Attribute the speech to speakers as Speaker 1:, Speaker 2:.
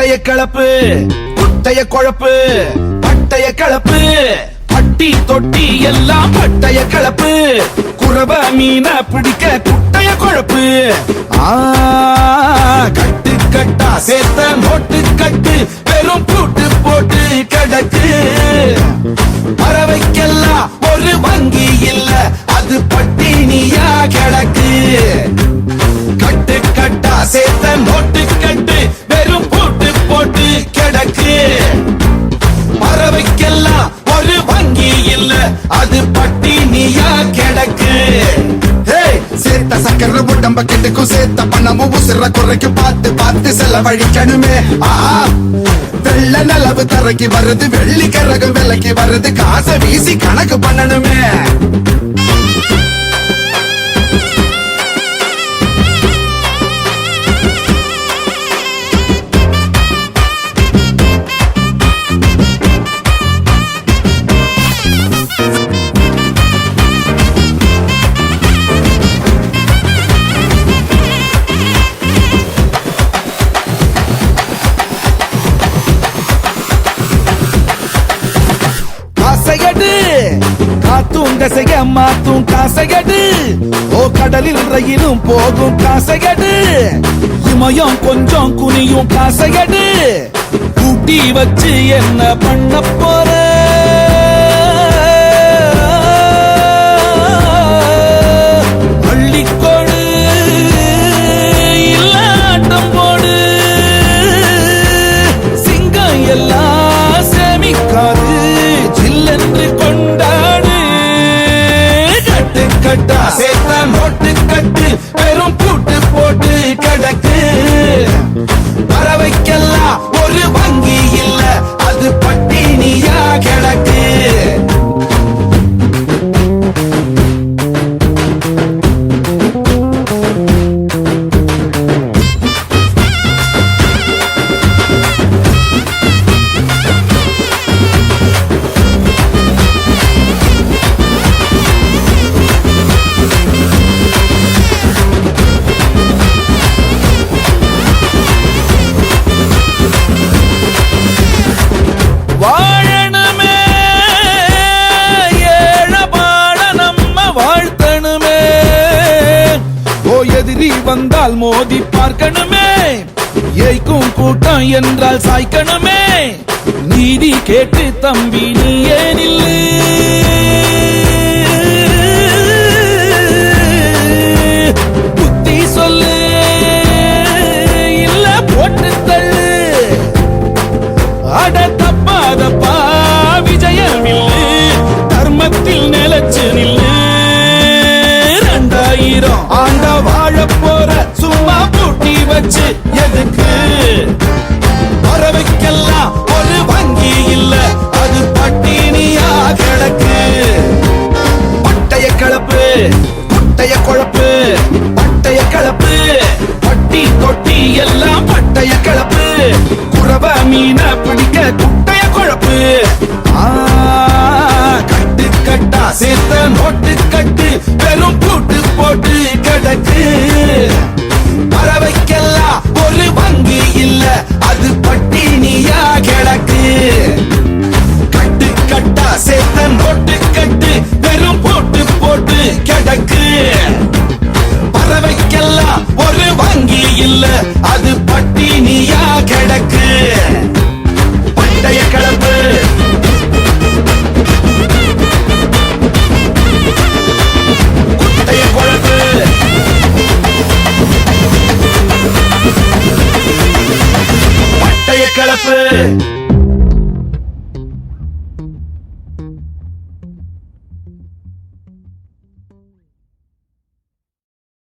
Speaker 1: பட்டைய கலப்பு குட்டைய குழப்பு பட்டைய கலப்பு பட்டி தொட்டி எல்லாம் பட்டைய கலப்பு குறவ மீன பிடிக்க குட்டைய குழப்பு கட்டு கட்டா சேர்த்த நோட்டு கட்டு வெறும் பூட்டு போட்டு கிடக்கு பறவைக்கெல்லாம் ஒரு வங்கி இல்ல அது பட்டினியா கிடக்கு கட்டு கட்டா சேர்த்த நோட்டு கட்டு வெறும் பூட்டு போட்டு கிடக்கு பறவைக்கெல்லாம் ஒரு வங்கி இல்ல அது பட்டினியா கிடக்கு சேர்த்த சக்கர உடம்ப கெட்டுக்கும் சேர்த்த பணமும் உசிற குறைக்கு பார்த்து பார்த்து செலவழிக்கணுமே வெள்ள நிலவு தரைக்கு வருது வெள்ளி கரகு விலைக்கு வருது காசை வீசி கணக்கு பண்ணணுமே காத்தும் கசைய மாத்தும் காசையடு கடலில் ரயிலும் போகும் காசையடு இமயம் கொஞ்சம் குனியும் காசையடு கூட்டி வச்சு என்ன பண்ண போற அள்ளிக்கொடு இல்ல ஆட்டம் போடு சிங்கம் எல்லாம் சேமிக்காது ஜில்லென்று கொண்டாடு கட்டு கட்டா சேர்த்த நோட்டு கட்டு வெறும் பூட்டு போட்டு கிடக்கு பறவைக்கெல்லாம் ஒரு வங்கி இல்ல அது பட்டினியா கிடக்கு வாழணுமே ஏழபாட நம்ம வாழ்த்தணுமே எதிரி வந்தால் மோதி பார்க்கணுமே ஏய்க்கும் கூட்டம் என்றால் சாய்க்கணுமே நீதி கேட்டு தம்பி நீ ஏனில்லை புத்தி சொல்லு இல்ல போட்டு தள்ளு அட தப்பாதப்பா விஜயம் இல்லு தர்மத்தில் நிலச்சு நில்லு 2000 ஆண்ட வாழ போற சும்மா பூட்டி வச்சு எதுக்கு பறவைக்கெல்லாம் ஒரு வங்கி இல்ல அது பட்டினியா கிடக்கு பட்டைய கலப்பு குட்டைய குழப்பு பட்டைய கலப்பு பட்டி தொட்டி எல்லாம் பட்டைய கலப்பு குறவ மீன பிடிக்க குட்டைய குழப்பு கட்டு கட்டா சேர்த்த நோட்டு கட்டு வெறும் பூட்டு போட்டு கிடக்கு பறவைக்கெல்லாம் ஒரு வங்கி இல்ல அது பட்டினியா கிடக்கு கட்டு கட்டா சேர்த்த நோட்டு கட்டு வெறும் பூட்டு போட்டு கிடக்கு பறவைக்கெல்லாம் ஒரு வங்கி இல்ல அது பட்டினியா கிடக்கு பட்டைய கலப்பு குட்டைய குழப்பு பட்டைய கலப்பு